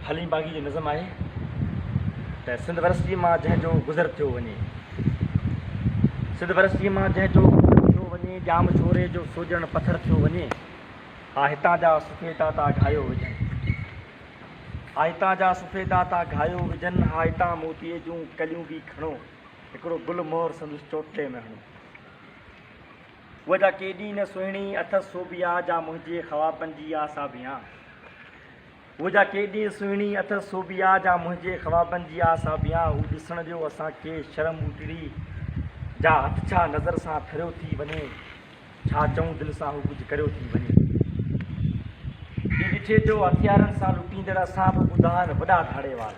हली बागी जो नज़म आहे त सिंध वरसी मां जंहिंजो गुज़र थियो वञे, सिंध वरसी मां जंहिंजो गुज़र थियो वञे, जाम छोरे जो सोजण पथर थियो वञे। हा हितां जा सुफ़ेदा ता घायो विझनि, हा हितां जा सुफ़ेदा ता घायो विझनि, हा हितां मोतीअ जूं कलियूं बि खणो, हिकिड़ो गुल मोहर संदसि चोटले में हणो। उहा जा केॾी न सुहिणी अथसि सोबिया जा मुंहिंजे ख़्वाबनि जी आसा बियां, उहा जा केॾी सुहिणी अथसि सोबिया जा मुंहिंजे ख़्वाबनि जी आसा बियां। हू ॾिसण जो असांखे शर्म उटड़ी जा हथ छा नज़र सां थरियो थी वञे, छा चऊं दिलि सां हू कुझु करियो थी वञे। ॾी ॾिठे जो हथियारनि सां लुटींदड़ असां बि ॿुधाइनि वॾा धाड़े वार,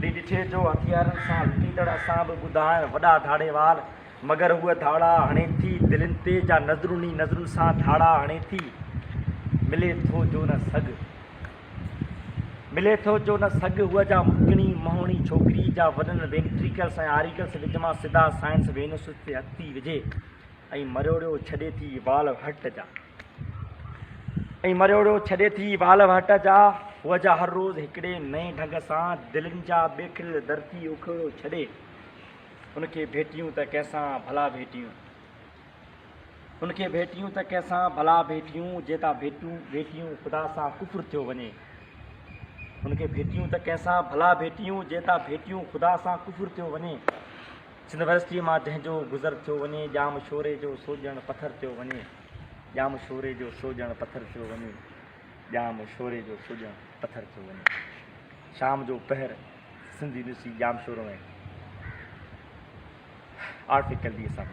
ॾी ॾिठे जो हथियारनि सां लुटींदड़ असां बि ॿुधाइनि वॾा धाड़े वार। मगर हूअ धाड़ा हणे थी दिलनि ते जा नज़रुनि नज़रुनि सां धाड़ा हणे थी, मिले थो जो न सॻु, मिले थो जो न सॻु। हूअ जा मुकणी महोणी छोकिरी जा वॾनि वेंट्रिकल्स ऐं आरिकल्स विच मां सिधा साइंस वेनुस ते हथी विझे, ऐं मरोड़ियो छॾे थी वाल हट जा, ऐं मरोड़ियो छॾे थी वाल हट जा। हूअ जा हर रोज़ु हिकिड़े नए ढंग सां दिलनि जा ॿेखिरियल धरती उखड़ो छॾे, उनखे भेटियूं त कंहिंसां भला भेटियूं, उनखे भेटियूं त कंहिंसां भला भेटियूं, जेता भेटियूं ख़ुदा सां कुफ़ुर थियो वञे, उनखे भेटियूं त कंहिंसां भला भेटियूं, जेता भेटियूं ख़ुदा सां कुफ़ुर थियो वञे। सिंध वरसीअ मां जंहिंजो गुज़र थियो वञे, जाम शोरे जो सोजण पथर थियो वञे, जाम शोरे जो सोजण पथर थियो वञे, जाम शोरे जो सोजण पथर थियो वञे। शाम जो पहर सिंधी ॾिसी जाम शोर में आर्टिकल ॾी सां